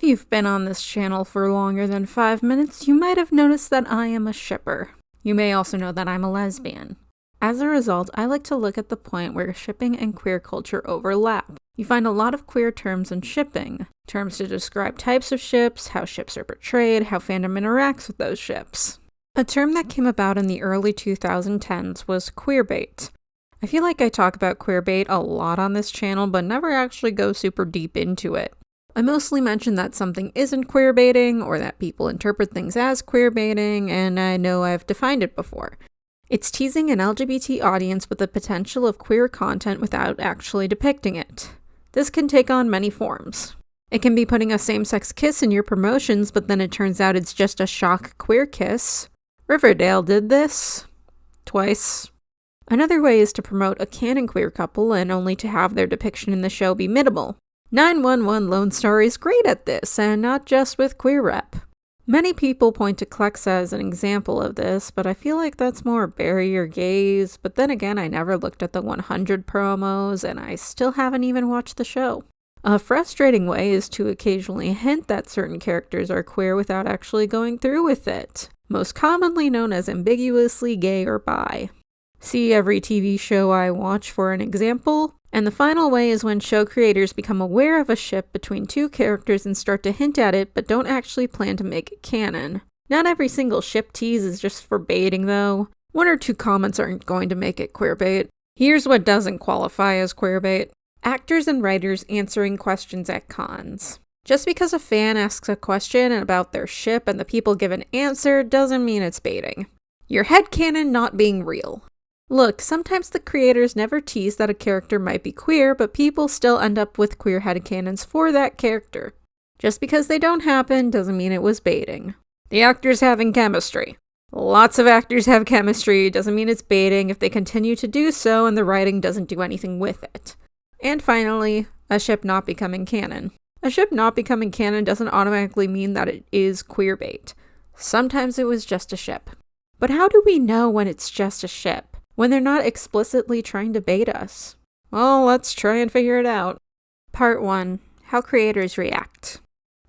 If you've been on this channel for longer than 5 minutes, you might have noticed that I am a shipper. You may also know that I'm a lesbian. As a result, I like to look at the point where shipping and queer culture overlap. You find a lot of queer terms in shipping. Terms to describe types of ships, how ships are portrayed, how fandom interacts with those ships. A term that came about in the early 2010s was queerbait. I feel like I talk about queerbait a lot on this channel, but never actually go super deep into it. I mostly mention that something isn't queerbaiting, or that people interpret things as queerbaiting, and I know I've defined it before. It's teasing an LGBT audience with the potential of queer content without actually depicting it. This can take on many forms. It can be putting a same-sex kiss in your promotions, but then it turns out it's just a shock queer kiss. Riverdale did this. Twice. Another way is to promote a canon queer couple and only to have their depiction in the show be minimal. 911 Lone Star is great at this, and not just with queer rep. Many people point to Qu33rbait as an example of this, but I feel like that's more bury your gays, but then again I never looked at the 100 promos, and I still haven't even watched the show. A frustrating way is to occasionally hint that certain characters are queer without actually going through with it, most commonly known as ambiguously gay or bi. See every TV show I watch for an example. And the final way is when show creators become aware of a ship between two characters and start to hint at it, but don't actually plan to make it canon. Not every single ship tease is just for baiting though. 1 or 2 comments aren't going to make it queerbait. Here's what doesn't qualify as queerbait. Actors and writers answering questions at cons. Just because a fan asks a question about their ship and the people give an answer doesn't mean it's baiting. Your headcanon not being real. Look, sometimes the creators never tease that a character might be queer, but people still end up with queer headcanons for that character. Just because they don't happen doesn't mean it was baiting. The actors having chemistry. Lots of actors have chemistry, doesn't mean it's baiting if they continue to do so and the writing doesn't do anything with it. And finally, a ship not becoming canon. A ship not becoming canon doesn't automatically mean that it is queerbait. Sometimes it was just a ship. But how do we know when it's just a ship? When they're not explicitly trying to bait us? Well, let's try and figure it out. Part 1. How creators react.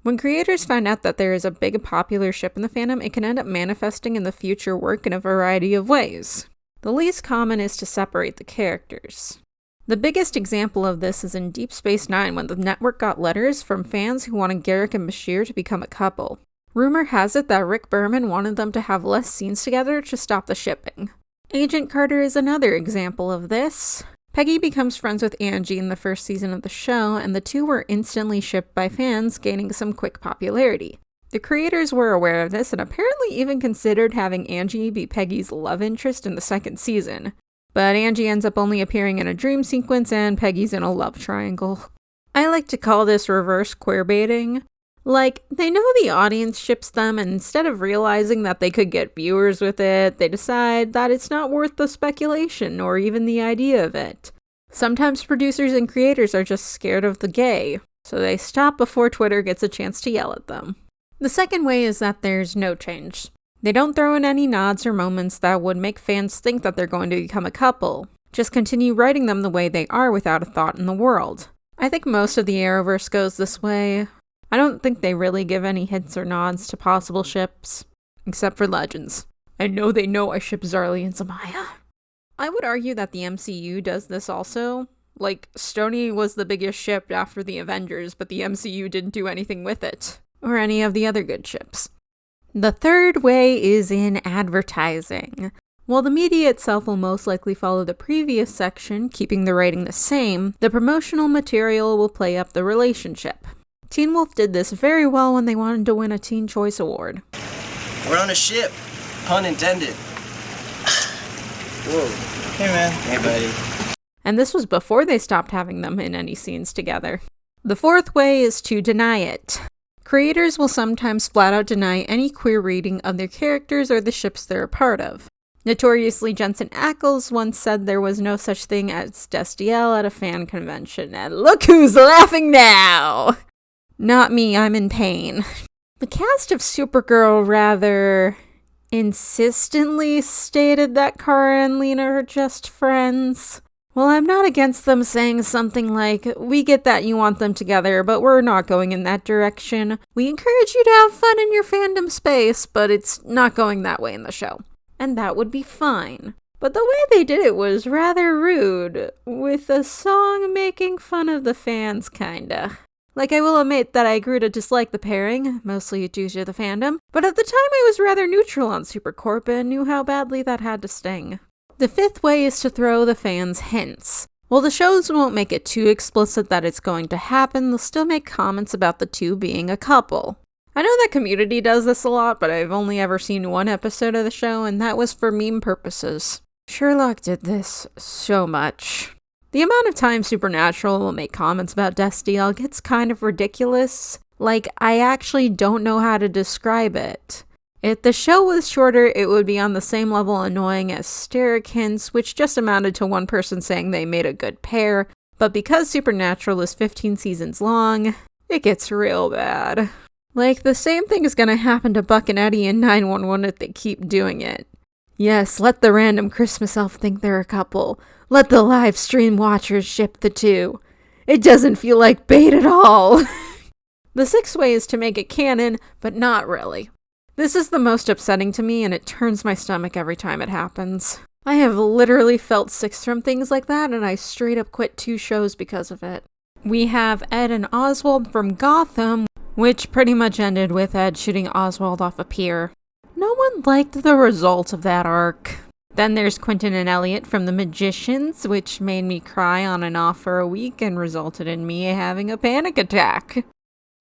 When creators find out that there is a big popular ship in the fandom, it can end up manifesting in the future work in a variety of ways. The least common is to separate the characters. The biggest example of this is in Deep Space Nine when the network got letters from fans who wanted Garrick and Bashir to become a couple. Rumor has it that Rick Berman wanted them to have less scenes together to stop the shipping. Agent Carter is another example of this. Peggy becomes friends with Angie in the first season of the show, and the two were instantly shipped by fans, gaining some quick popularity. The creators were aware of this and apparently even considered having Angie be Peggy's love interest in the second season. But Angie ends up only appearing in a dream sequence and Peggy's in a love triangle. I like to call this reverse queerbaiting. Like, they know the audience ships them, and instead of realizing that they could get viewers with it, they decide that it's not worth the speculation or even the idea of it. Sometimes producers and creators are just scared of the gay, so they stop before Twitter gets a chance to yell at them. The second way is that there's no change. They don't throw in any nods or moments that would make fans think that they're going to become a couple. Just continue writing them the way they are without a thought in the world. I think most of the Arrowverse goes this way. I don't think they really give any hints or nods to possible ships, except for Legends. I know they know I ship Zarly and Zamaya. I would argue that the MCU does this also. Like, Stony was the biggest ship after the Avengers, but the MCU didn't do anything with it, or any of the other good ships. The third way is in advertising. While the media itself will most likely follow the previous section, keeping the writing the same, the promotional material will play up the relationship. Teen Wolf did this very well when they wanted to win a Teen Choice Award. We're on a ship. Pun intended. Whoa. Hey, man. Hey, buddy. And this was before they stopped having them in any scenes together. The fourth way is to deny it. Creators will sometimes flat out deny any queer reading of their characters or the ships they're a part of. Notoriously, Jensen Ackles once said there was no such thing as Destiel at a fan convention, and look who's laughing now! Not me, I'm in pain. The cast of Supergirl rather insistently stated that Kara and Lena are just friends. Well, I'm not against them saying something like, we get that you want them together, but we're not going in that direction. We encourage you to have fun in your fandom space, but it's not going that way in the show. And that would be fine. But the way they did it was rather rude, with a song making fun of the fans, kinda. Like, I will admit that I grew to dislike the pairing, mostly due to the fandom, but at the time I was rather neutral on Supercorp and knew how badly that had to sting. The fifth way is to throw the fans hints. While the shows won't make it too explicit that it's going to happen, they'll still make comments about the two being a couple. I know that Community does this a lot, but I've only ever seen one episode of the show, and that was for meme purposes. Sherlock did this so much. The amount of time Supernatural will make comments about Destiel gets kind of ridiculous. Like, I actually don't know how to describe it. If the show was shorter, it would be on the same level annoying as Steric hints, which just amounted to one person saying they made a good pair, but because Supernatural is 15 seasons long, it gets real bad. Like, the same thing is gonna happen to Buck and Eddie in 911 if they keep doing it. Yes, let the random Christmas elf think they're a couple. Let the live stream watchers ship the two. It doesn't feel like bait at all. The sixth way is to make it canon, but not really. This is the most upsetting to me, and it turns my stomach every time it happens. I have literally felt sick from things like that, and I straight up quit 2 shows because of it. We have Ed and Oswald from Gotham, which pretty much ended with Ed shooting Oswald off a pier. No one liked the result of that arc. Then there's Quentin and Elliot from The Magicians, which made me cry on and off for a week and resulted in me having a panic attack.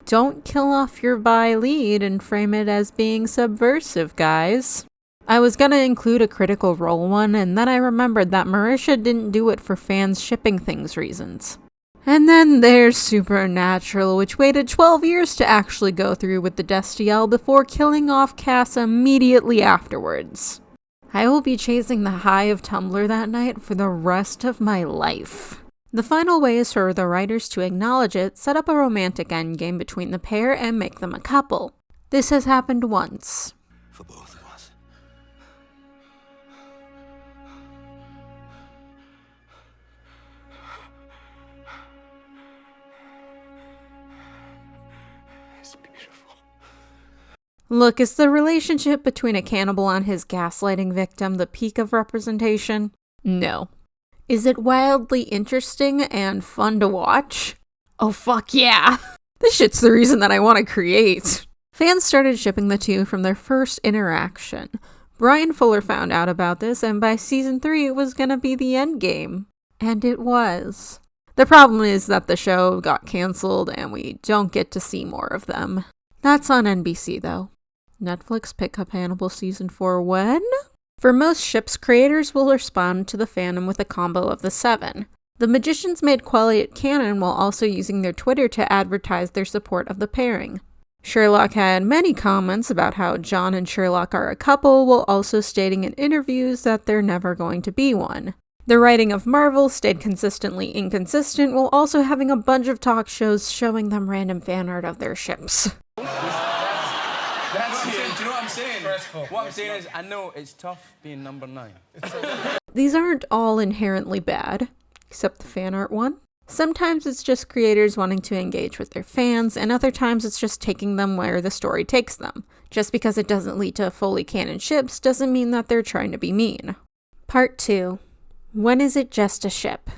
Don't kill off your bi lead and frame it as being subversive, guys. I was gonna include a Critical Role one, and then I remembered that Marisha didn't do it for fans shipping things reasons. And then there's Supernatural, which waited 12 years to actually go through with the Destiel before killing off Cass immediately afterwards. I will be chasing the high of Tumblr that night for the rest of my life. The final way is for the writers to acknowledge it, set up a romantic endgame between the pair, and make them a couple. This has happened once. For both of us. It's beautiful. Look, is the relationship between a cannibal and his gaslighting victim the peak of representation? No. Is it wildly interesting and fun to watch? Oh fuck yeah! This shit's the reason that I want to create. Fans started shipping the two from their first interaction. Brian Fuller found out about this, and by season 3 it was gonna be the endgame. And it was. The problem is that the show got cancelled and we don't get to see more of them. That's on NBC though. Netflix pick up Hannibal season 4 when? For most ships, creators will respond to the fandom with a combo of the 7. The Magicians made Quelliot canon while also using their Twitter to advertise their support of the pairing. Sherlock had many comments about how John and Sherlock are a couple, while also stating in interviews that they're never going to be one. The writing of Marvel stayed consistently inconsistent, while also having a bunch of talk shows showing them random fan art of their ships. That's it. Do you know what I'm saying? Stressful. What I'm saying is, I know it's tough being number 9. These aren't all inherently bad, except the fan art one. Sometimes it's just creators wanting to engage with their fans, and other times it's just taking them where the story takes them. Just because it doesn't lead to fully canon ships doesn't mean that they're trying to be mean. Part 2. When is it just a ship?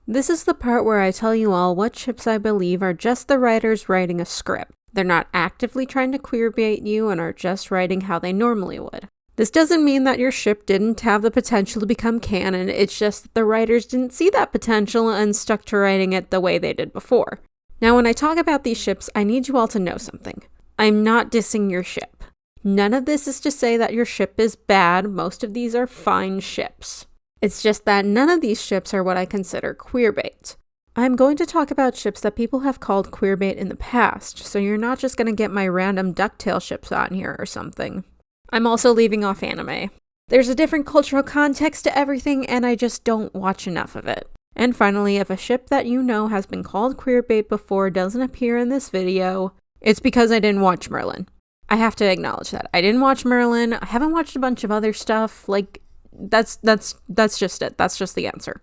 This is the part where I tell you all what ships I believe are just the writers writing a script. They're not actively trying to queerbait you and are just writing how they normally would. This doesn't mean that your ship didn't have the potential to become canon, it's just that the writers didn't see that potential and stuck to writing it the way they did before. Now when I talk about these ships, I need you all to know something. I'm not dissing your ship. None of this is to say that your ship is bad, most of these are fine ships. It's just that none of these ships are what I consider queerbait. I'm going to talk about ships that people have called queerbait in the past, so you're not just going to get my random DuckTale ships on here or something. I'm also leaving off anime. There's a different cultural context to everything, and I just don't watch enough of it. And finally, if a ship that you know has been called queerbait before doesn't appear in this video, it's because I didn't watch Merlin. I have to acknowledge that. I didn't watch Merlin. I haven't watched a bunch of other stuff. Like, that's just it. That's just the answer.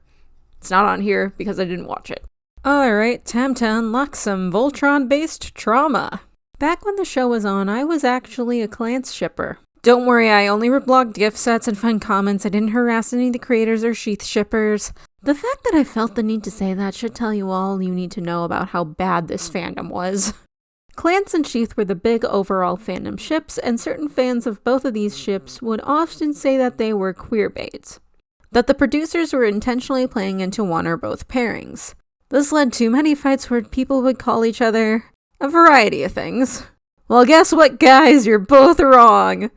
It's not on here because I didn't watch it. Alright, time to unlock some Voltron-based trauma. Back when the show was on, I was actually a Clance shipper. Don't worry, I only reblogged gift sets and fun comments. I didn't harass any of the creators or Sheath shippers. The fact that I felt the need to say that should tell you all you need to know about how bad this fandom was. Clance and Sheath were the big overall fandom ships, and certain fans of both of these ships would often say that they were queerbait. That the producers were intentionally playing into one or both pairings. This led to many fights where people would call each other a variety of things. Well, guess what, guys? You're both wrong!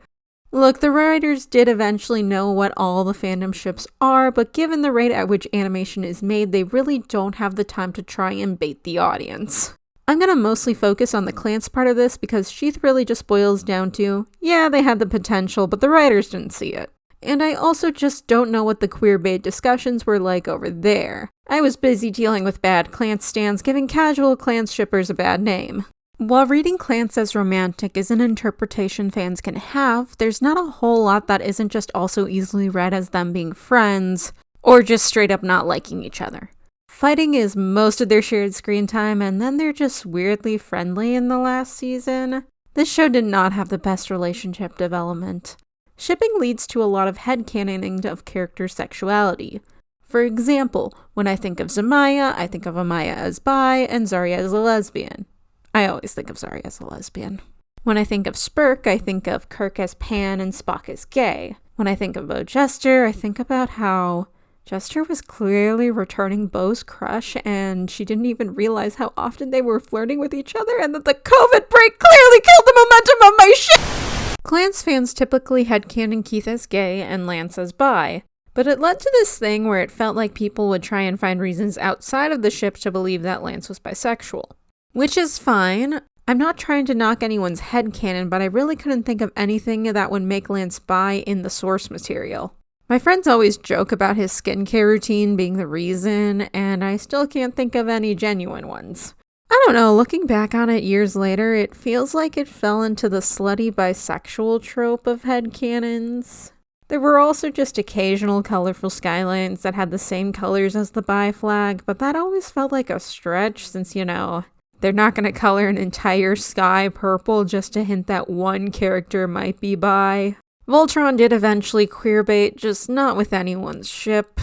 Look, the writers did eventually know what all the fandom ships are, but given the rate at which animation is made, they really don't have the time to try and bait the audience. I'm gonna mostly focus on the Clance part of this because Sheath really just boils down to, yeah, they had the potential, but the writers didn't see it. And I also just don't know what the queerbait discussions were like over there. I was busy dealing with bad Clance stans, giving casual Clance shippers a bad name. While reading Clance as romantic is an interpretation fans can have, there's not a whole lot that isn't just also easily read as them being friends, or just straight up not liking each other. Fighting is most of their shared screen time, and then they're just weirdly friendly in the last season. This show did not have the best relationship development. Shipping leads to a lot of headcanoning of character sexuality. For example, when I think of Zamaya, I think of Amaya as bi and Zarya as a lesbian. I always think of Zarya as a lesbian. When I think of Spurk, I think of Kirk as pan and Spock as gay. When I think of Bo Jester, I think about how Jester was clearly returning Bo's crush and she didn't even realize how often they were flirting with each other and that the COVID break clearly killed the momentum of my shit! Clance fans typically headcanon Keith as gay and Lance as bi, but it led to this thing where it felt like people would try and find reasons outside of the ship to believe that Lance was bisexual. Which is fine. I'm not trying to knock anyone's headcanon, but I really couldn't think of anything that would make Lance bi in the source material. My friends always joke about his skincare routine being the reason, and I still can't think of any genuine ones. I don't know, looking back on it years later, it feels like it fell into the slutty bisexual trope of headcanons. There were also just occasional colorful skylines that had the same colors as the bi flag, but that always felt like a stretch since, they're not going to color an entire sky purple just to hint that one character might be bi. Voltron did eventually queerbait, just not with anyone's ship.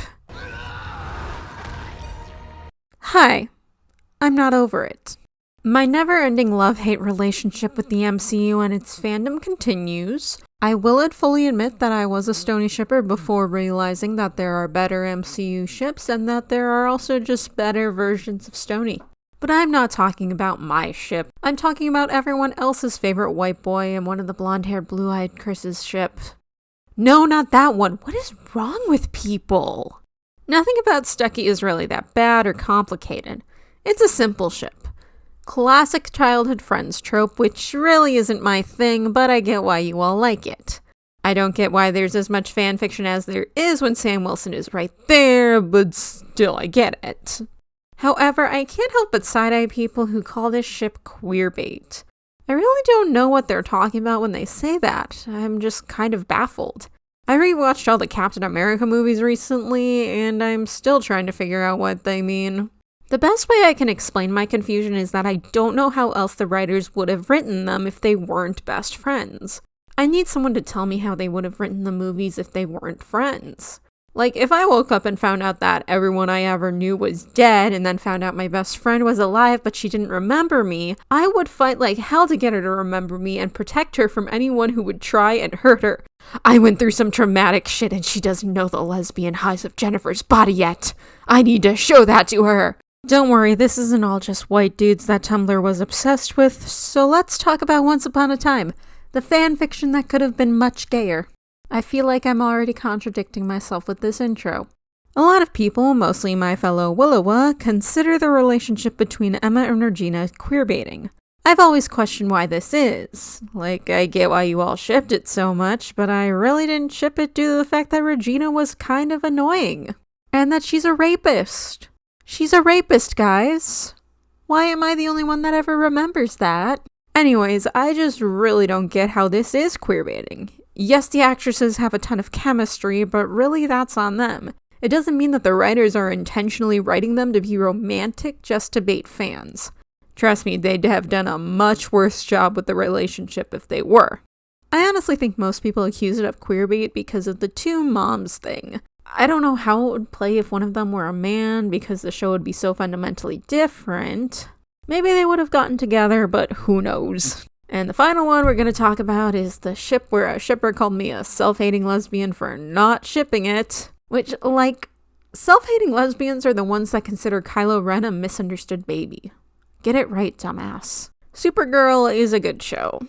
Hi, I'm not over it. My never-ending love-hate relationship with the MCU and its fandom continues. I will fully admit that I was a Stony shipper before realizing that there are better MCU ships and that there are also just better versions of Stony. But I'm not talking about my ship. I'm talking about everyone else's favorite white boy and one of the blonde-haired, blue-eyed Chris's ship. No, not that one. What is wrong with people? Nothing about Stucky is really that bad or complicated. It's a simple ship. Classic childhood friends trope, which really isn't my thing, but I get why you all like it. I don't get why there's as much fanfiction as there is when Sam Wilson is right there, but still I get it. However, I can't help but side-eye people who call this ship queerbait. I really don't know what they're talking about when they say that. I'm just kind of baffled. I rewatched all the Captain America movies recently, and I'm still trying to figure out what they mean. The best way I can explain my confusion is that I don't know how else the writers would have written them if they weren't best friends. I need someone to tell me how they would have written the movies if they weren't friends. Like, if I woke up and found out that everyone I ever knew was dead and then found out my best friend was alive but she didn't remember me, I would fight like hell to get her to remember me and protect her from anyone who would try and hurt her. I went through some traumatic shit and she doesn't know the lesbian highs of Jennifer's body yet. I need to show that to her. Don't worry, this isn't all just white dudes that Tumblr was obsessed with, so let's talk about Once Upon a Time, the fanfiction that could have been much gayer. I feel like I'm already contradicting myself with this intro. A lot of people, mostly my fellow Willowa, consider the relationship between Emma and Regina queerbaiting. I've always questioned why this is. Like, I get why you all shipped it so much, but I really didn't ship it due to the fact that Regina was kind of annoying. And that she's a rapist. She's a rapist, guys. Why am I the only one that ever remembers that? Anyways, I just really don't get how this is queerbaiting. Yes, the actresses have a ton of chemistry, but really that's on them. It doesn't mean that the writers are intentionally writing them to be romantic just to bait fans. Trust me, they'd have done a much worse job with the relationship if they were. I honestly think most people accuse it of queerbait because of the two moms thing. I don't know how it would play if one of them were a man because the show would be so fundamentally different. Maybe they would have gotten together, but who knows. And the final one we're going to talk about is the ship where a shipper called me a self-hating lesbian for not shipping it. Which, self-hating lesbians are the ones that consider Kylo Ren a misunderstood baby. Get it right, dumbass. Supergirl is a good show.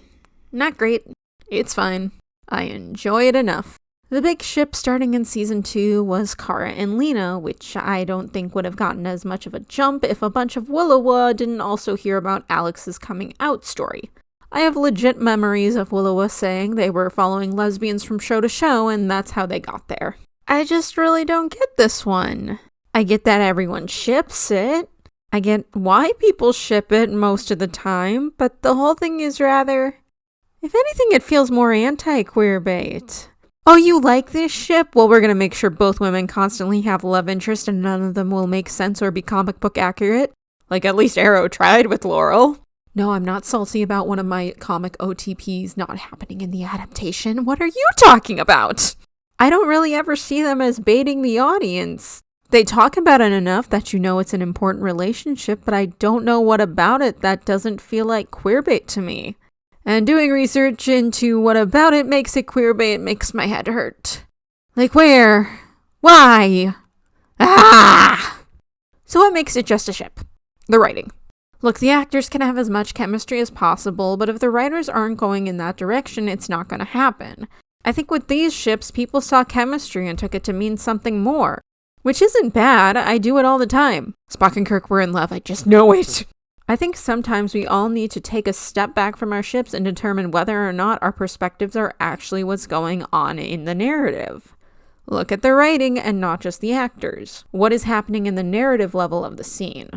Not great. It's fine. I enjoy it enough. The big ship starting in season 2 was Kara and Lena, which I don't think would have gotten as much of a jump if a bunch of Willowa didn't also hear about Alex's coming out story. I have legit memories of Willowa saying they were following lesbians from show to show, and that's how they got there. I just really don't get this one. I get that everyone ships it. I get why people ship it most of the time, but the whole thing is rather... If anything, it feels more anti-queerbait. Oh, you like this ship? Well, we're gonna make sure both women constantly have love interest and none of them will make sense or be comic book accurate. Like, at least Arrow tried with Laurel. No, I'm not salty about one of my comic OTPs not happening in the adaptation. What are you talking about? I don't really ever see them as baiting the audience. They talk about it enough that you know it's an important relationship, but I don't know what about it that doesn't feel like queerbait to me. And doing research into what about it makes it queerbait makes my head hurt. Like where? Why? Ah! So what makes it just a ship? The writing. Look, the actors can have as much chemistry as possible, but if the writers aren't going in that direction, it's not going to happen. I think with these ships, people saw chemistry and took it to mean something more. Which isn't bad, I do it all the time. Spock and Kirk were in love, I just know it. I think sometimes we all need to take a step back from our ships and determine whether or not our perspectives are actually what's going on in the narrative. Look at the writing and not just the actors. What is happening in the narrative level of the scene?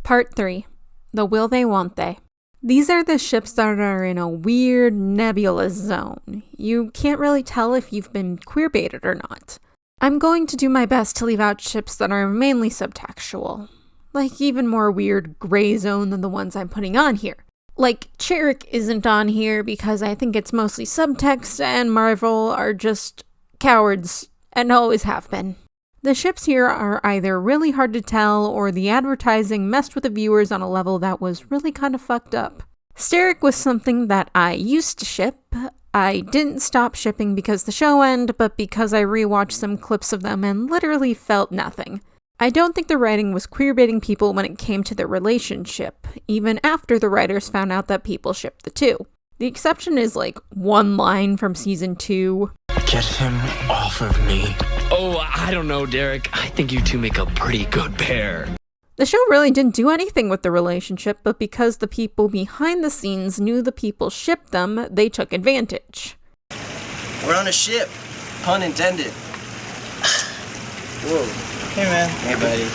Part 3. The will they, won't they. These are the ships that are in a weird, nebulous zone. You can't really tell if you've been queerbaited or not. I'm going to do my best to leave out ships that are mainly subtextual. Like even more weird gray zone than the ones I'm putting on here. Like Cherik isn't on here because I think it's mostly subtext and Marvel are just cowards and always have been. The ships here are either really hard to tell or the advertising messed with the viewers on a level that was really kind of fucked up. Steric was something that I used to ship. I didn't stop shipping because the show ended, but because I rewatched some clips of them and literally felt nothing. I don't think the writing was queerbaiting people when it came to their relationship, even after the writers found out that people shipped the two. The exception is like one line from season 2. Get him off of me. Oh, I don't know, Derek. I think you two make a pretty good pair. The show really didn't do anything with the relationship, but because the people behind the scenes knew the people shipped them, they took advantage. We're on a ship. Pun intended. Whoa. Hey, man. Hey, buddy.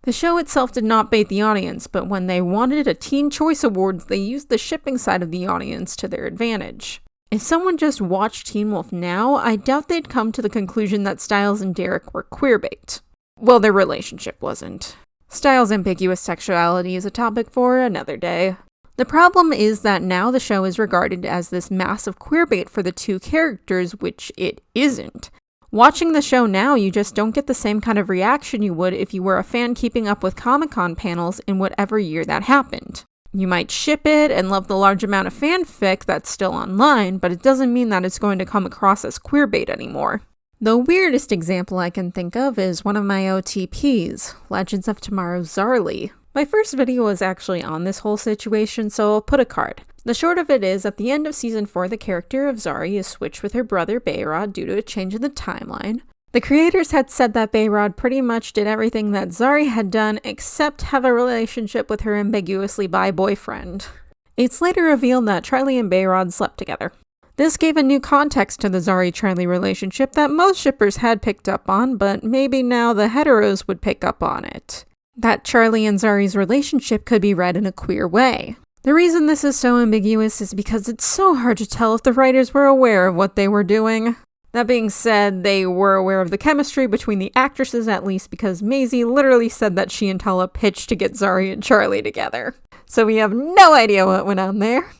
The show itself did not bait the audience, but when they wanted a Teen Choice Awards, they used the shipping side of the audience to their advantage. If someone just watched Teen Wolf now, I doubt they'd come to the conclusion that Stiles and Derek were queerbait. Well, their relationship wasn't. Stiles' ambiguous sexuality is a topic for another day. The problem is that now the show is regarded as this massive queerbait for the two characters, which it isn't. Watching the show now, you just don't get the same kind of reaction you would if you were a fan keeping up with Comic-Con panels in whatever year that happened. You might ship it and love the large amount of fanfic that's still online, but it doesn't mean that it's going to come across as queerbait anymore. The weirdest example I can think of is one of my OTPs, Legends of Tomorrow's Zarly. My first video was actually on this whole situation, so I'll put a card. The short of it is, at the end of season 4, the character of Zari is switched with her brother Behrad due to a change in the timeline. The creators had said that Behrad pretty much did everything that Zari had done except have a relationship with her ambiguously bi boyfriend. It's later revealed that Charlie and Behrad slept together. This gave a new context to the Zari-Charlie relationship that most shippers had picked up on, but maybe now the heteros would pick up on it. That Charlie and Zari's relationship could be read in a queer way. The reason this is so ambiguous is because it's so hard to tell if the writers were aware of what they were doing. That being said, they were aware of the chemistry between the actresses at least because Maisie literally said that she and Tala pitched to get Zari and Charlie together. So we have no idea what went on there.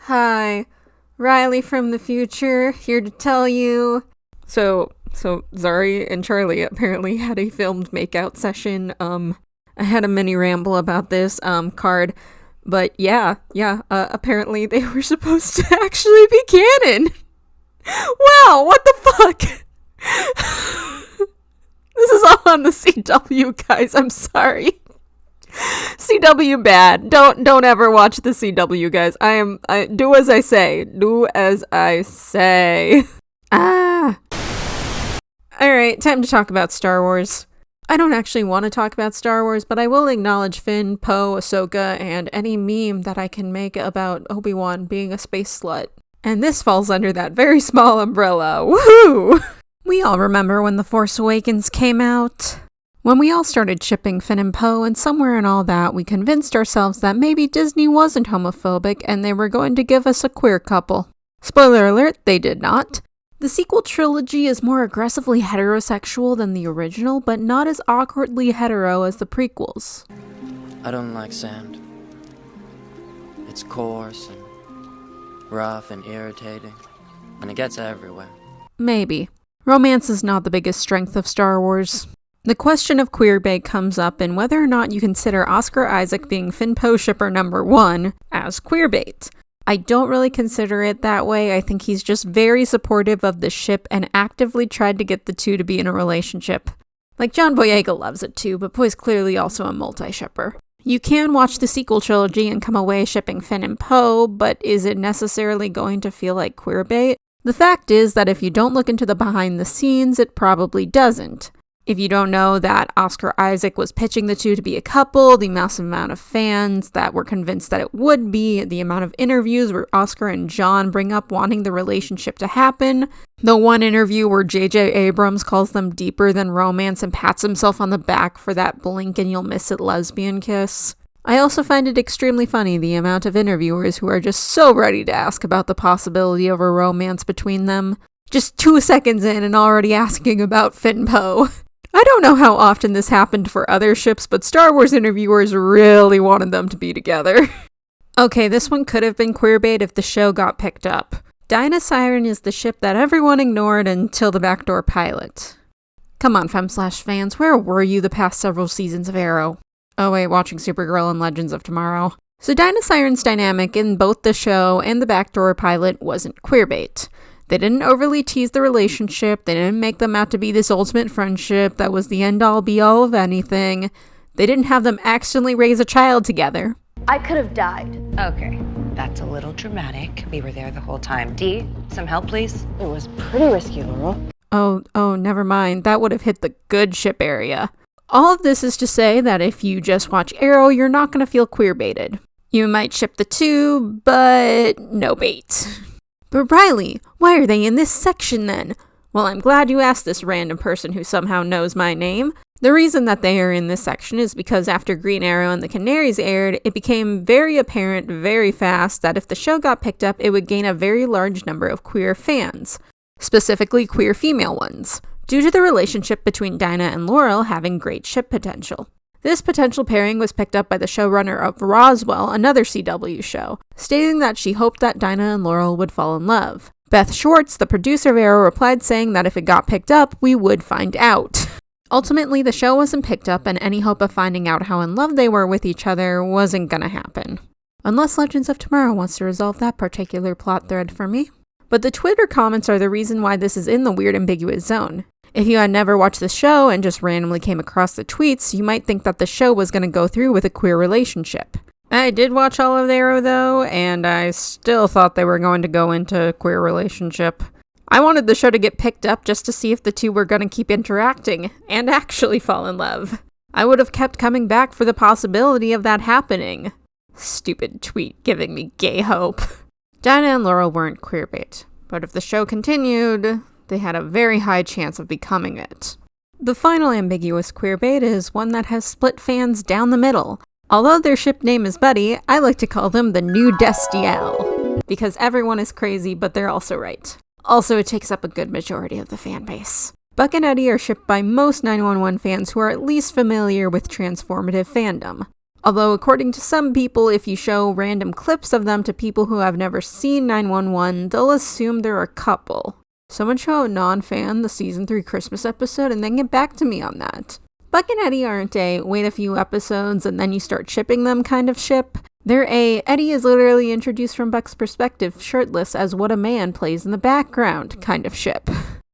Hi, Riley from the future, here to tell you. So Zari and Charlie apparently had a filmed makeout session. I had a mini ramble about this, card. But yeah, apparently they were supposed to actually be canon. Wow, what the fuck? This is all on the CW, guys. I'm sorry. CW bad. Don't ever watch the CW, guys. I do as I say. Do as I say. Alright, time to talk about Star Wars. I don't actually want to talk about Star Wars, but I will acknowledge Finn, Poe, Ahsoka, and any meme that I can make about Obi-Wan being a space slut. And this falls under that very small umbrella. Woohoo! We all remember when The Force Awakens came out. When we all started shipping Finn and Poe, and somewhere in all that, we convinced ourselves that maybe Disney wasn't homophobic and they were going to give us a queer couple. Spoiler alert, they did not. The sequel trilogy is more aggressively heterosexual than the original, but not as awkwardly hetero as the prequels. I don't like sand. It's coarse and rough and irritating, and it gets everywhere. Maybe. Romance is not the biggest strength of Star Wars. The question of queerbait comes up in whether or not you consider Oscar Isaac being FinnPoe shipper number 1 as queerbait. I don't really consider it that way. I think he's just very supportive of the ship and actively tried to get the two to be in a relationship. Like, John Boyega loves it too, but Poe's clearly also a multi-shipper. You can watch the sequel trilogy and come away shipping Finn and Poe, but is it necessarily going to feel like queerbait? The fact is that if you don't look into the behind the scenes, it probably doesn't. If you don't know that Oscar Isaac was pitching the two to be a couple, the massive amount of fans that were convinced that it would be, the amount of interviews where Oscar and John bring up wanting the relationship to happen, the one interview where J.J. Abrams calls them deeper than romance and pats himself on the back for that blink and you'll miss it lesbian kiss. I also find it extremely funny the amount of interviewers who are just so ready to ask about the possibility of a romance between them. Just 2 seconds in and already asking about FinnPoe. I don't know how often this happened for other ships, but Star Wars interviewers really wanted them to be together. Okay, this one could have been queerbait if the show got picked up. Dinah Siren is the ship that everyone ignored until the backdoor pilot. Come on, fans, where were you the past several seasons of Arrow? Oh wait, watching Supergirl and Legends of Tomorrow. So Dinah Siren's dynamic in both the show and the backdoor pilot wasn't queerbait. They didn't overly tease the relationship, they didn't make them out to be this ultimate friendship that was the end-all be-all of anything. They didn't have them accidentally raise a child together. I could have died. Okay, that's a little dramatic. We were there the whole time. Dee, some help, please? It was pretty risky, Laurel. Oh, never mind. That would have hit the good ship area. All of this is to say that if you just watch Arrow, you're not going to feel queer-baited. You might ship the two, but no bait. But Riley, why are they in this section then? Well, I'm glad you asked this random person who somehow knows my name. The reason that they are in this section is because after Green Arrow and the Canaries aired, it became very apparent very fast that if the show got picked up, it would gain a very large number of queer fans, specifically queer female ones, due to the relationship between Dinah and Laurel having great ship potential. This potential pairing was picked up by the showrunner of Roswell, another CW show, stating that she hoped that Dinah and Laurel would fall in love. Beth Schwartz, the producer of Arrow, replied saying that if it got picked up, we would find out. Ultimately, the show wasn't picked up and any hope of finding out how in love they were with each other wasn't gonna happen. Unless Legends of Tomorrow wants to resolve that particular plot thread for me. But the Twitter comments are the reason why this is in the weird ambiguous zone. If you had never watched the show and just randomly came across the tweets, you might think that the show was going to go through with a queer relationship. I did watch all of Arrow though, and I still thought they were going to go into a queer relationship. I wanted the show to get picked up just to see if the two were going to keep interacting and actually fall in love. I would have kept coming back for the possibility of that happening. Stupid tweet giving me gay hope. Dinah and Laurel weren't queerbait, but if the show continued, they had a very high chance of becoming it. The final ambiguous queerbait is one that has split fans down the middle. Although their ship name is Buddy, I like to call them the new Destiel, because everyone is crazy, but they're also right. Also, it takes up a good majority of the fan base. Buck and Eddie are shipped by most 911 fans who are at least familiar with transformative fandom. Although, according to some people, if you show random clips of them to people who have never seen 911, they'll assume they're a couple. Someone show a non-fan the season 3 Christmas episode and then get back to me on that. Buck and Eddie aren't a wait a few episodes and then you start shipping them kind of ship. They're a Eddie is literally introduced from Buck's perspective, shirtless as what a man plays in the background kind of ship.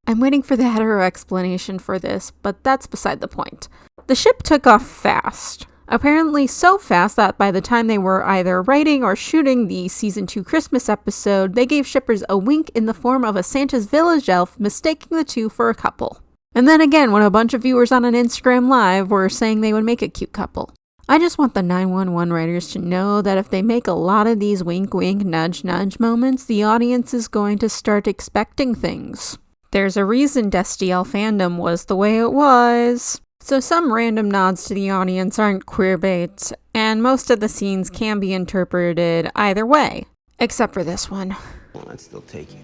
I'm waiting for the hetero explanation for this, but that's beside the point. The ship took off fast. Apparently so fast that by the time they were either writing or shooting the season 2 Christmas episode, they gave shippers a wink in the form of a Santa's village elf mistaking the two for a couple. And then again, when a bunch of viewers on an Instagram Live were saying they would make a cute couple. I just want the 911 writers to know that if they make a lot of these wink wink nudge nudge moments, the audience is going to start expecting things. There's a reason Destiel fandom was the way it was. So some random nods to the audience aren't queerbait, and most of the scenes can be interpreted either way. Except for this one. Well, I'd still take you.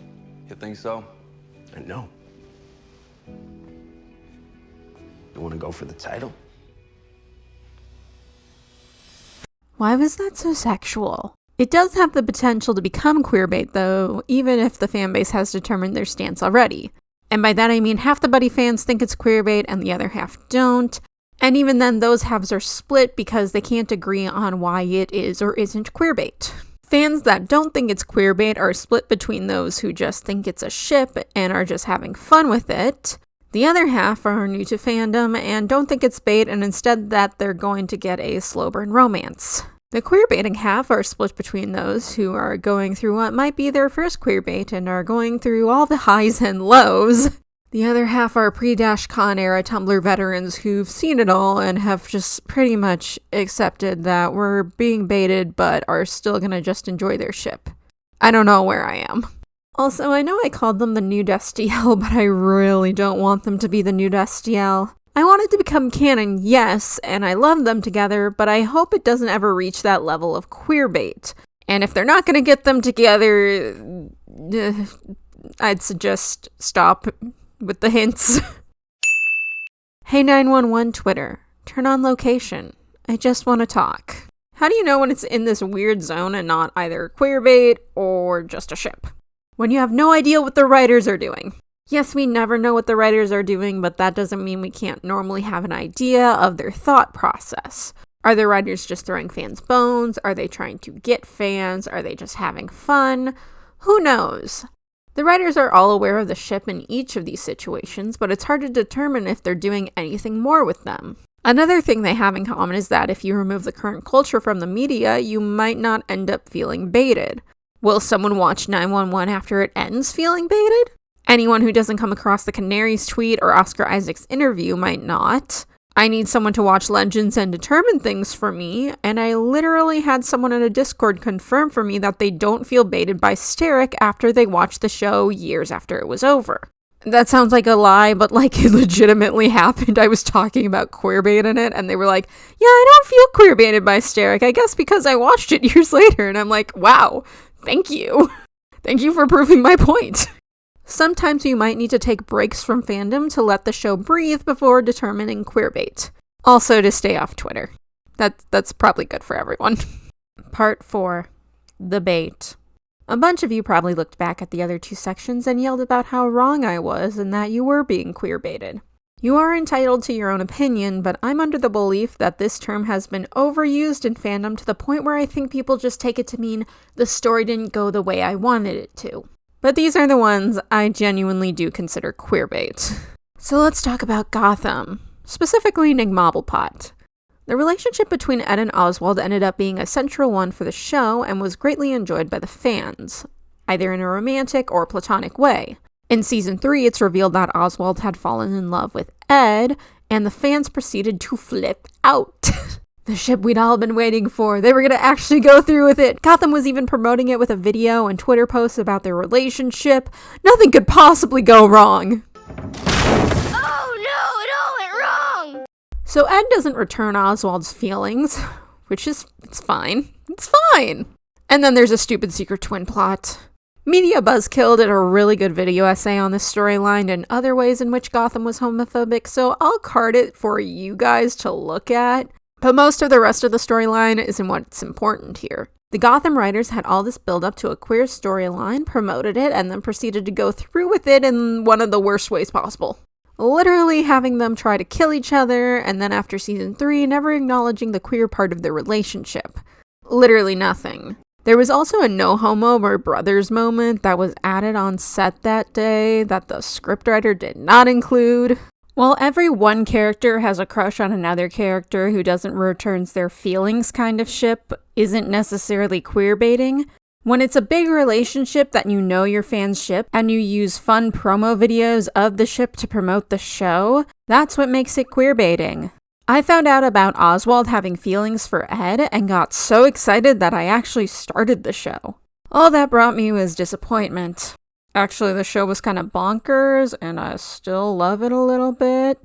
You think so? No. You want to go for the title? Why was that so sexual? It does have the potential to become queerbait though, even if the fanbase has determined their stance already. And by that I mean half the Buddy fans think it's queerbait and the other half don't. And even then those halves are split because they can't agree on why it is or isn't queerbait. Fans that don't think it's queerbait are split between those who just think it's a ship and are just having fun with it. The other half are new to fandom and don't think it's bait and instead that they're going to get a slow burn romance. The queerbaiting half are split between those who are going through what might be their first queerbait and are going through all the highs and lows. The other half are pre-Con era Tumblr veterans who've seen it all and have just pretty much accepted that we're being baited but are still gonna just enjoy their ship. I don't know where I am. Also, I know I called them the new Destiel, but I really don't want them to be the new Destiel. I want it to become canon, yes, and I love them together, but I hope it doesn't ever reach that level of queerbait. And if they're not going to get them together, I'd suggest stop with the hints. Hey 911 Twitter, turn on location. I just want to talk. How do you know when it's in this weird zone and not either queerbait or just a ship? When you have no idea what the writers are doing. Yes, we never know what the writers are doing, but that doesn't mean we can't normally have an idea of their thought process. Are the writers just throwing fans bones? Are they trying to get fans? Are they just having fun? Who knows? The writers are all aware of the ship in each of these situations, but it's hard to determine if they're doing anything more with them. Another thing they have in common is that if you remove the current culture from the media, you might not end up feeling baited. Will someone watch 911 after it ends feeling baited? Anyone who doesn't come across the Canary's tweet or Oscar Isaac's interview might not. I need someone to watch Legends and determine things for me, and I literally had someone in a Discord confirm for me that they don't feel baited by Steric after they watched the show years after it was over. That sounds like a lie, but like it legitimately happened. I was talking about queerbait in it, and they were like, yeah, I don't feel queerbaited by Steric, I guess because I watched it years later, and I'm like, wow, thank you. Thank you for proving my point. Sometimes you might need to take breaks from fandom to let the show breathe before determining queerbait. Also to stay off Twitter. That's probably good for everyone. Part 4. The bait. A bunch of you probably looked back at the other 2 sections and yelled about how wrong I was and that you were being queerbaited. You are entitled to your own opinion, but I'm under the belief that this term has been overused in fandom to the point where I think people just take it to mean the story didn't go the way I wanted it to. But these are the ones I genuinely do consider queerbait. So let's talk about Gotham, specifically Nigmobblepot. The relationship between Ed and Oswald ended up being a central one for the show and was greatly enjoyed by the fans, either in a romantic or platonic way. In season 3, it's revealed that Oswald had fallen in love with Ed, and the fans proceeded to flip out. The ship we'd all been waiting for. They were going to actually go through with it. Gotham was even promoting it with a video and Twitter posts about their relationship. Nothing could possibly go wrong. Oh no, it all went wrong! So Ed doesn't return Oswald's feelings, which is, it's fine. It's fine. And then there's a stupid secret twin plot. Media Buzzkill did a really good video essay on this storyline and other ways in which Gotham was homophobic, so I'll card it for you guys to look at. But most of the rest of the storyline isn't what's important here. The Gotham writers had all this build up to a queer storyline, promoted it, and then proceeded to go through with it in one of the worst ways possible. Literally having them try to kill each other, and then after season 3, never acknowledging the queer part of their relationship. Literally nothing. There was also a no homo or brothers moment that was added on set that day that the scriptwriter did not include. While every one character has a crush on another character who doesn't return their feelings kind of ship isn't necessarily queerbaiting, when it's a big relationship that you know your fans ship and you use fun promo videos of the ship to promote the show, that's what makes it queerbaiting. I found out about Oswald having feelings for Ed and got so excited that I actually started the show. All that brought me was disappointment. Actually, the show was kind of bonkers, and I still love it a little bit,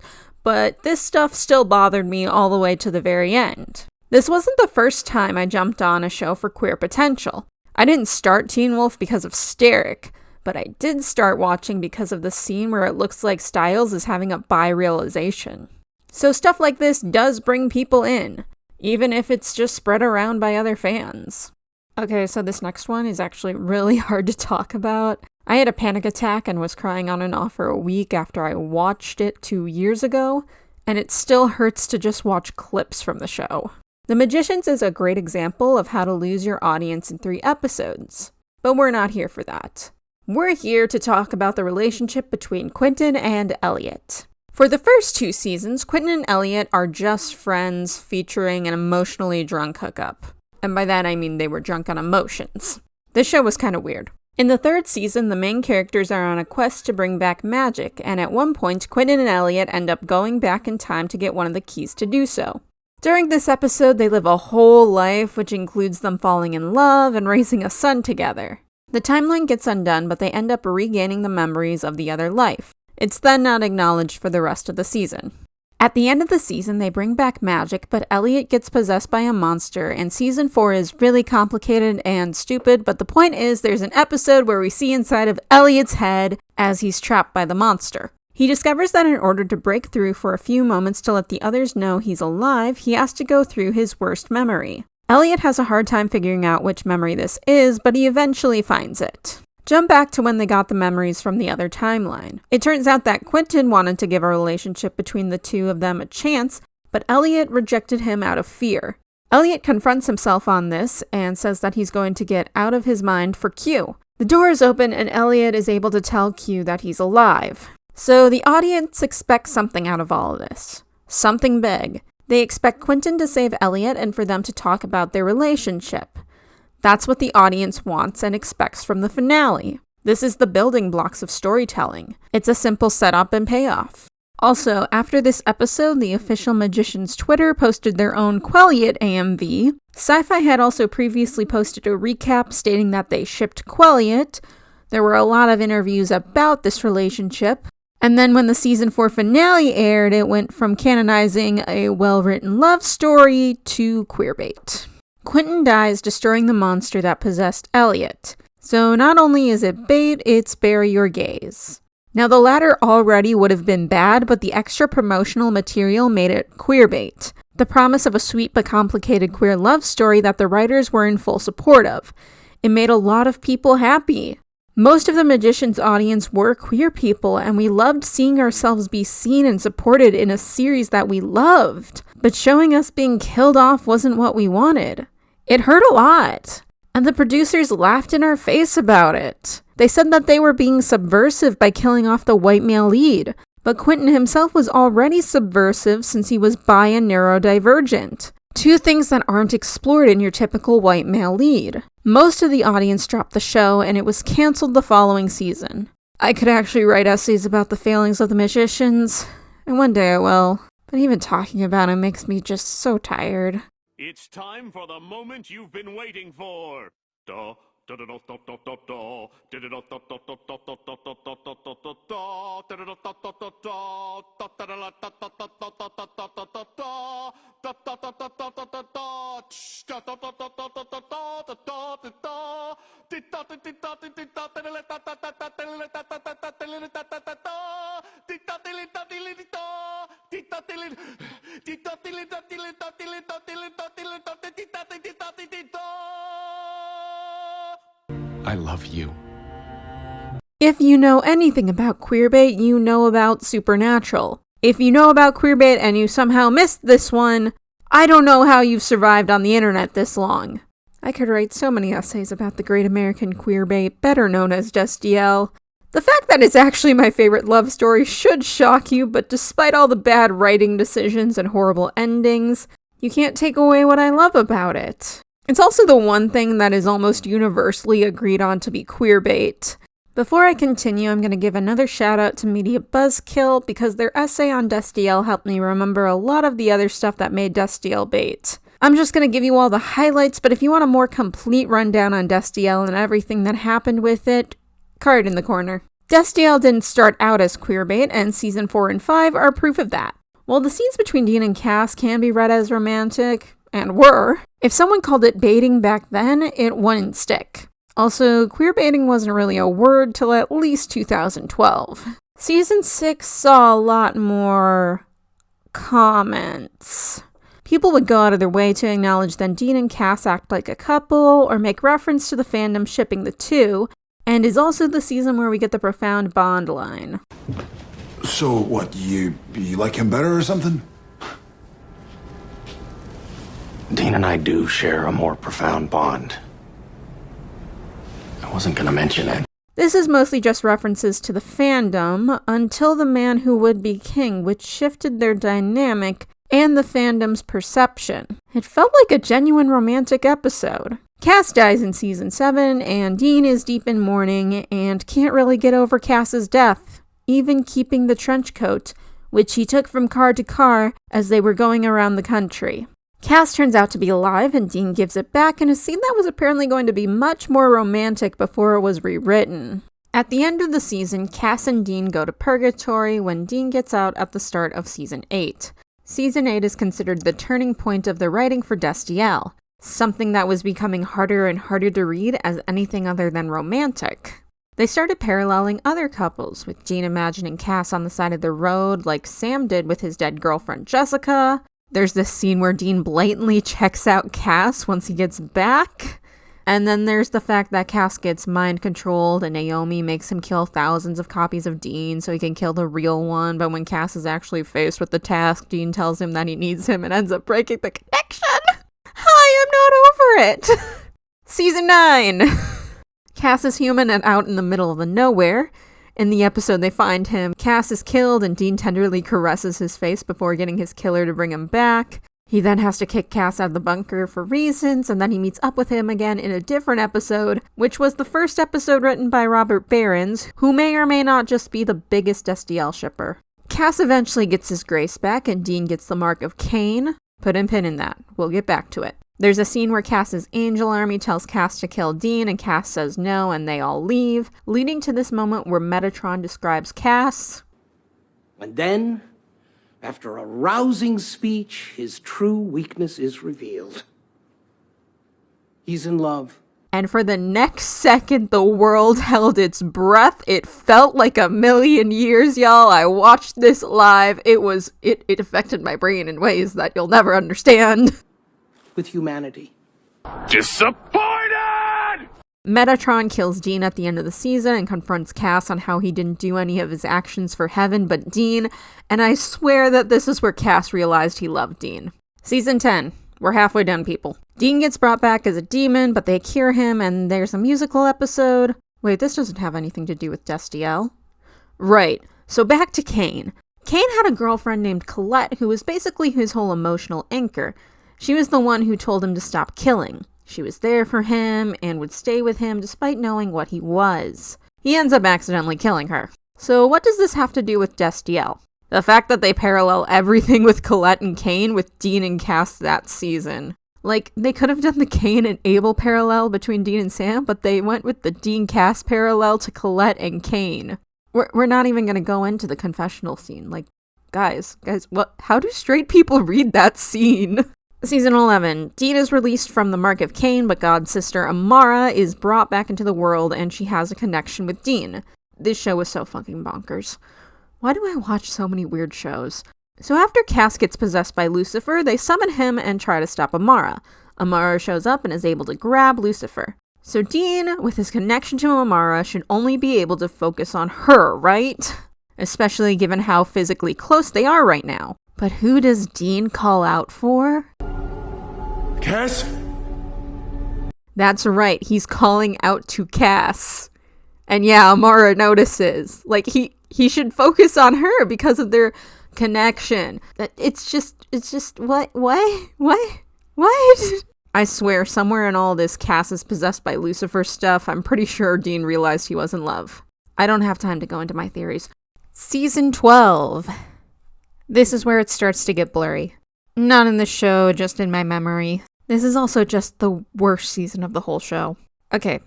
but this stuff still bothered me all the way to the very end. This wasn't the first time I jumped on a show for queer potential. I didn't start Teen Wolf because of Steric, but I did start watching because of the scene where it looks like Styles is having a bi-realization. So stuff like this does bring people in, even if it's just spread around by other fans. Okay, so this next one is actually really hard to talk about. I had a panic attack and was crying on and off for a week after I watched it 2 years ago, and it still hurts to just watch clips from the show. The Magicians is a great example of how to lose your audience in 3 episodes, but we're not here for that. We're here to talk about the relationship between Quentin and Elliot. For the first 2 seasons, Quentin and Elliot are just friends featuring an emotionally drunk hookup. And by that I mean they were drunk on emotions. This show was kind of weird. In the 3rd season, the main characters are on a quest to bring back magic, and at one point, Quentin and Elliot end up going back in time to get one of the keys to do so. During this episode, they live a whole life, which includes them falling in love and raising a son together. The timeline gets undone, but they end up regaining the memories of the other life. It's then not acknowledged for the rest of the season. At the end of the season, they bring back magic, but Elliot gets possessed by a monster, and season 4 is really complicated and stupid, but the point is there's an episode where we see inside of Elliot's head as he's trapped by the monster. He discovers that in order to break through for a few moments to let the others know he's alive, he has to go through his worst memory. Elliot has a hard time figuring out which memory this is, but he eventually finds it. Jump back to when they got the memories from the other timeline. It turns out that Quentin wanted to give a relationship between the two of them a chance, but Elliot rejected him out of fear. Elliot confronts himself on this and says that he's going to get out of his mind for Q. The door is open and Elliot is able to tell Q that he's alive. So the audience expects something out of all of this. Something big. They expect Quentin to save Elliot and for them to talk about their relationship. That's what the audience wants and expects from the finale. This is the building blocks of storytelling. It's a simple setup and payoff. Also, after this episode, the official Magician's Twitter posted their own Quelliot AMV. Sci-Fi had also previously posted a recap stating that they shipped Quelliot. There were a lot of interviews about this relationship. And then when the season 4 finale aired, it went from canonizing a well-written love story to queerbait. Quentin dies destroying the monster that possessed Elliot. So not only is it bait, it's bury your gaze. Now the latter already would have been bad, but the extra promotional material made it queerbait. The promise of a sweet but complicated queer love story that the writers were in full support of. It made a lot of people happy. Most of the Magician's audience were queer people, and we loved seeing ourselves be seen and supported in a series that we loved. But showing us being killed off wasn't what we wanted. It hurt a lot, and the producers laughed in our face about it. They said that they were being subversive by killing off the white male lead, but Quentin himself was already subversive since he was bi and neurodivergent. 2 things that aren't explored in your typical white male lead. Most of the audience dropped the show, and it was canceled the following season. I could actually write essays about the failings of the Magicians, and one day I will, but even talking about it makes me just so tired. It's time for the moment you've been waiting for. I love you. If you know anything about queerbait, you know about Supernatural. If you know about queerbait and you somehow missed this one, I don't know how you've survived on the internet this long. I could write so many essays about the great American queerbait, better known as Destiel. The fact that it's actually my favorite love story should shock you, but despite all the bad writing decisions and horrible endings, you can't take away what I love about it. It's also the one thing that is almost universally agreed on to be queerbait. Before I continue, I'm going to give another shout out to Media Buzzkill because their essay on Destiel helped me remember a lot of the other stuff that made Destiel bait. I'm just going to give you all the highlights, but if you want a more complete rundown on Destiel and everything that happened with it, card in the corner. Destiel didn't start out as queerbait, and season 4 and 5 are proof of that. While the scenes between Dean and Cass can be read as romantic, and were, if someone called it baiting back then, it wouldn't stick. Also, queerbaiting wasn't really a word till at least 2012. Season 6 saw a lot more comments. People would go out of their way to acknowledge that Dean and Cass act like a couple, or make reference to the fandom shipping the two, and is also the season where we get the profound bond line. So what, you like him better or something? Dean and I do share a more profound bond. I wasn't gonna mention it. This is mostly just references to the fandom until the man who would be king, which shifted their dynamic and the fandom's perception. It felt like a genuine romantic episode. Cass dies in season 7, and Dean is deep in mourning and can't really get over Cass's death, even keeping the trench coat, which he took from car to car as they were going around the country. Cass turns out to be alive, and Dean gives it back in a scene that was apparently going to be much more romantic before it was rewritten. At the end of the season, Cass and Dean go to purgatory when Dean gets out at the start of season 8. Season 8 is considered the turning point of the writing for Destiel, something that was becoming harder and harder to read as anything other than romantic. They started paralleling other couples, with Dean imagining Cass on the side of the road like Sam did with his dead girlfriend Jessica. There's this scene where Dean blatantly checks out Cass once he gets back. And then there's the fact that Cass gets mind-controlled and Naomi makes him kill thousands of copies of Dean so he can kill the real one. But when Cass is actually faced with the task, Dean tells him that he needs him and ends up breaking the connection. Hi, I'm not over it. Season 9. Cass is human and out in the middle of the nowhere. In the episode they find him, Cass is killed and Dean tenderly caresses his face before getting his killer to bring him back. He then has to kick Cass out of the bunker for reasons, and then he meets up with him again in a different episode, which was the first episode written by Robert Behrens, who may or may not just be the biggest Destiel shipper. Cass eventually gets his grace back and Dean gets the mark of Cain. Put a pin in that. We'll get back to it. There's a scene where Cass's angel army tells Cass to kill Dean, and Cass says no, and they all leave, leading to this moment where Metatron describes Cass. And then, after a rousing speech, his true weakness is revealed. He's in love. And for the next second, the world held its breath. It felt like a million years, y'all. I watched this live. It affected my brain in ways that you'll never understand. With humanity. Disappointed! Metatron kills Dean at the end of the season and confronts Cass on how he didn't do any of his actions for Heaven but Dean, and I swear that this is where Cass realized he loved Dean. Season 10. We're halfway done, people. Dean gets brought back as a demon, but they cure him, and there's a musical episode. Wait, this doesn't have anything to do with Destiel. Right, so back to Cain. Cain had a girlfriend named Colette who was basically his whole emotional anchor. She was the one who told him to stop killing. She was there for him and would stay with him despite knowing what he was. He ends up accidentally killing her. So what does this have to do with Destiel? The fact that they parallel everything with Colette and Cain with Dean and Cass that season. Like, they could have done the Cain and Abel parallel between Dean and Sam, but they went with the Dean Cass parallel to Colette and Cain. We're not even going to go into the confessional scene. Like, guys, what? How do straight people read that scene? Season 11. Dean is released from the Mark of Cain, but God's sister Amara is brought back into the world, and she has a connection with Dean. This show is so fucking bonkers. Why do I watch so many weird shows? So after Cass gets possessed by Lucifer, they summon him and try to stop Amara. Amara shows up and is able to grab Lucifer. So Dean, with his connection to Amara, should only be able to focus on her, right? Especially given how physically close they are right now. But who does Dean call out for? Cass? That's right, he's calling out to Cass. And yeah, Amara notices. Like, he should focus on her because of their connection. It's just what? I swear, somewhere in all this Cass is possessed by Lucifer stuff, I'm pretty sure Dean realized he was in love. I don't have time to go into my theories. Season 12. This is where it starts to get blurry. Not in the show, just in my memory. This is also just the worst season of the whole show. Okay,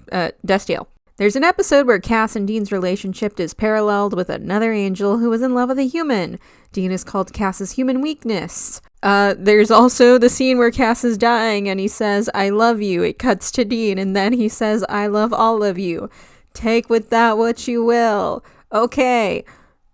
Destiel. There's an episode where Cass and Dean's relationship is paralleled with another angel who is in love with a human. Dean is called Cass's human weakness. There's also the scene where Cass is dying and he says, "I love you." It cuts to Dean and then he says, "I love all of you. Take with that what you will." Okay.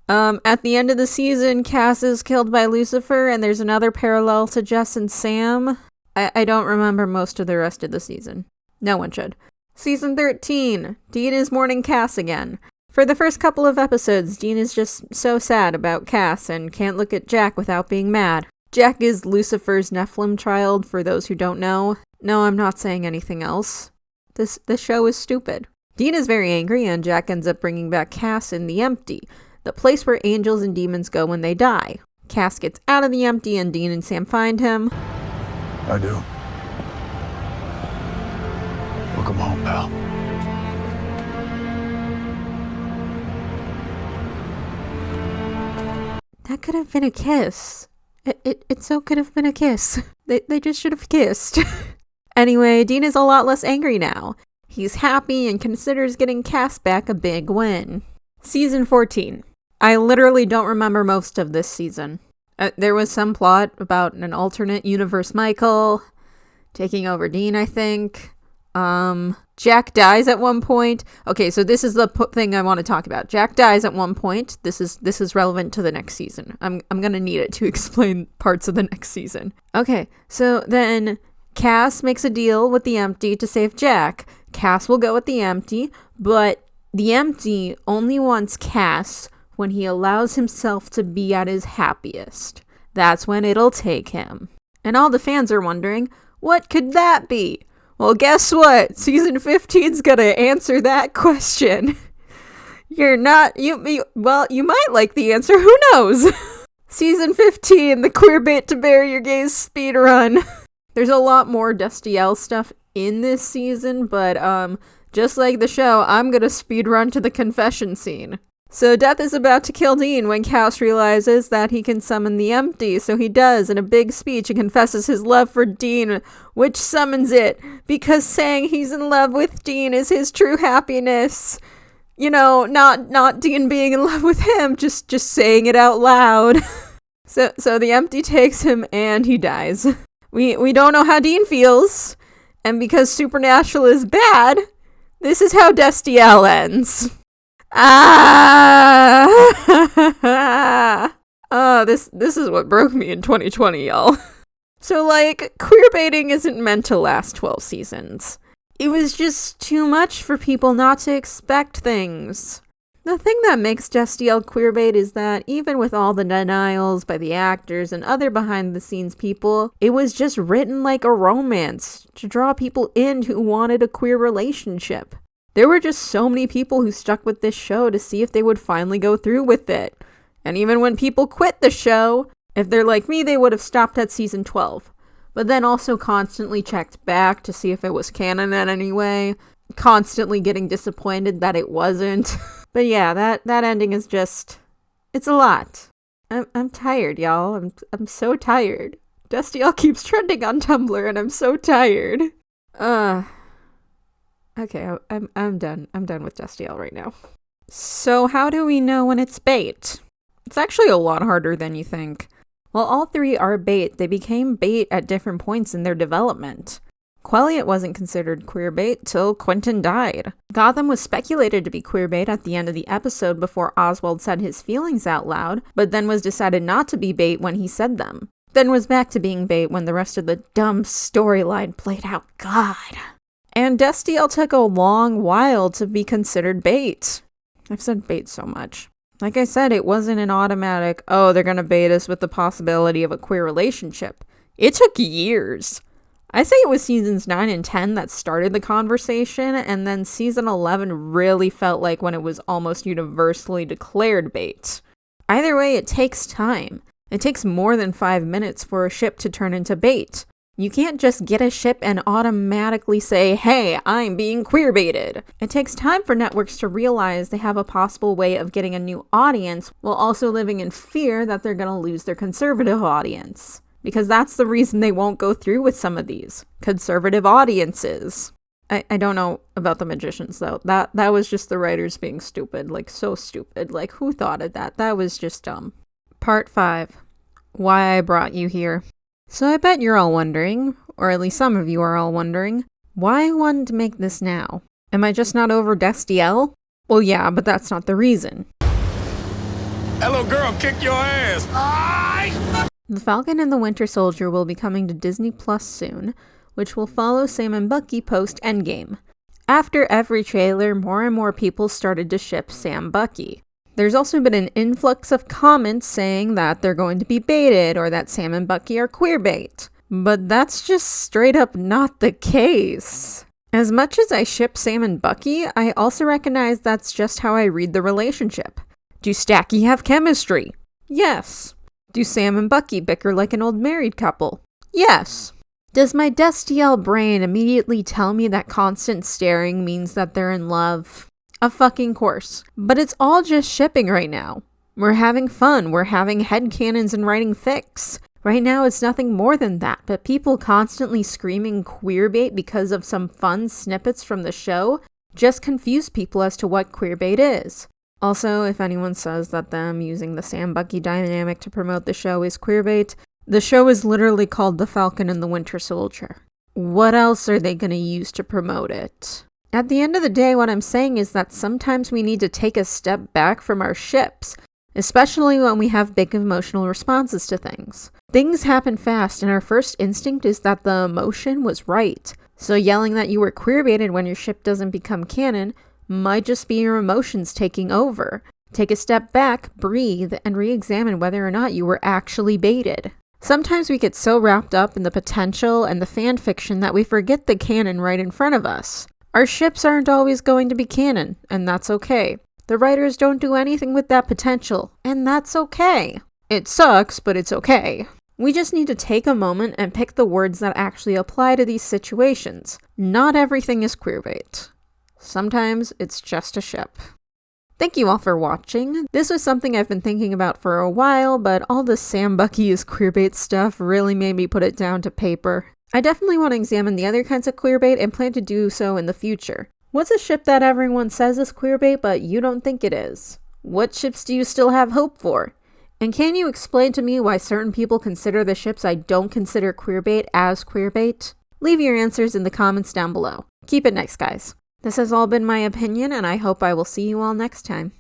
At the end of the season, Cass is killed by Lucifer and there's another parallel to Jess and Sam. I don't remember most of the rest of the season. No one should. Season 13. Dean is mourning Cass again. For the first couple of episodes, Dean is just so sad about Cass and can't look at Jack without being mad. Jack is Lucifer's Nephilim child, for those who don't know. No, I'm not saying anything else. This show is stupid. Dean is very angry and Jack ends up bringing back Cass in the Empty, the place where angels and demons go when they die. Cass gets out of the Empty and Dean and Sam find him. I do. Welcome home, pal. That could have been a kiss. It so could have been a kiss. They just should have kissed. Anyway, Dean is a lot less angry now. He's happy and considers getting Cass back a big win. Season 14. I literally don't remember most of this season. There was some plot about an alternate universe Michael taking over Dean, I think. Jack dies at one point. Okay, so this is the thing I want to talk about. Jack dies at one point. This is relevant to the next season. I'm gonna need it to explain parts of the next season. Okay, so then Cass makes a deal with the Empty to save Jack. Cass will go with the Empty, but the Empty only wants Cass when he allows himself to be at his happiest. That's when it'll take him. And all the fans are wondering, what could that be? Well, guess what? Season 15's gonna answer that question. You might like the answer, who knows? Season 15, the queerbait to bury your gaze speedrun. There's a lot more Destiel stuff in this season, but just like the show, I'm gonna speedrun to the confession scene. So Death is about to kill Dean when Cass realizes that he can summon the Empty, so he does in a big speech and confesses his love for Dean, which summons it, because saying he's in love with Dean is his true happiness. You know, not Dean being in love with him, just saying it out loud. So the Empty takes him and he dies. We don't know how Dean feels, and because Supernatural is bad, this is how Destiel ends. This is what broke me in 2020, y'all. So, like, queerbaiting isn't meant to last 12 seasons. It was just too much for people not to expect things. The thing that makes Destiel queerbait is that even with all the denials by the actors and other behind-the-scenes people, it was just written like a romance to draw people in who wanted a queer relationship. There were just so many people who stuck with this show to see if they would finally go through with it. And even when people quit the show, if they're like me, they would have stopped at season 12. But then also constantly checked back to see if it was canon in any way. Constantly getting disappointed that it wasn't. But yeah, that ending is just... it's a lot. I'm tired, y'all. I'm so tired. Destiel keeps trending on Tumblr and I'm so tired. Okay, I'm done. I'm done with Destiel right now. So how do we know when it's bait? It's actually a lot harder than you think. While all three are bait, they became bait at different points in their development. Quelliot wasn't considered queerbait till Quentin died. Gotham was speculated to be queerbait at the end of the episode before Oswald said his feelings out loud, but then was decided not to be bait when he said them. Then was back to being bait when the rest of the dumb storyline played out. God. And Destiel took a long while to be considered bait. I've said bait so much. Like I said, it wasn't an automatic, oh, they're gonna bait us with the possibility of a queer relationship. It took years. I say it was seasons 9 and 10 that started the conversation, and then season 11 really felt like when it was almost universally declared bait. Either way, it takes time. It takes more than 5 minutes for a ship to turn into bait. You can't just get a ship and automatically say, hey, I'm being queerbaited. It takes time for networks to realize they have a possible way of getting a new audience while also living in fear that they're going to lose their conservative audience. Because that's the reason they won't go through with some of these conservative audiences. I don't know about the magicians, though. That was just the writers being stupid. Like, so stupid. Like, who thought of that? That was just dumb. Part 5. Why I brought you here. So I bet you're all wondering, or at least some of you are all wondering, why I wanted to make this now. Am I just not over Destiel? Well, yeah, but that's not the reason. Hello, girl, kick your ass. The Falcon and the Winter Soldier will be coming to Disney Plus soon, which will follow Sam and Bucky post-Endgame. After every trailer, more and more people started to ship Sam-Bucky. There's also been an influx of comments saying that they're going to be baited or that Sam and Bucky are queerbait. But that's just straight up not the case. As much as I ship Sam and Bucky, I also recognize that's just how I read the relationship. Do Stucky have chemistry? Yes. Do Sam and Bucky bicker like an old married couple? Yes. Does my Destiel brain immediately tell me that constant staring means that they're in love? Of fucking course. But it's all just shipping right now. We're having fun. We're having headcanons and writing fics. Right now it's nothing more than that, but people constantly screaming queerbait because of some fun snippets from the show just confuse people as to what queerbait is. Also, if anyone says that them using the Sam-Bucky dynamic to promote the show is queerbait, the show is literally called The Falcon and the Winter Soldier. What else are they going to use to promote it? At the end of the day, what I'm saying is that sometimes we need to take a step back from our ships, especially when we have big emotional responses to things. Things happen fast, and our first instinct is that the emotion was right. So yelling that you were queerbaited when your ship doesn't become canon might just be your emotions taking over. Take a step back, breathe, and re-examine whether or not you were actually baited. Sometimes we get so wrapped up in the potential and the fan fiction that we forget the canon right in front of us. Our ships aren't always going to be canon, and that's okay. The writers don't do anything with that potential, and that's okay. It sucks, but it's okay. We just need to take a moment and pick the words that actually apply to these situations. Not everything is queerbait. Sometimes it's just a ship. Thank you all for watching. This was something I've been thinking about for a while, but all the Sam Bucky is queerbait stuff really made me put it down to paper. I definitely want to examine the other kinds of queerbait and plan to do so in the future. What's a ship that everyone says is queerbait but you don't think it is? What ships do you still have hope for? And can you explain to me why certain people consider the ships I don't consider queerbait as queerbait? Leave your answers in the comments down below. Keep it nice, guys. This has all been my opinion, and I hope I will see you all next time.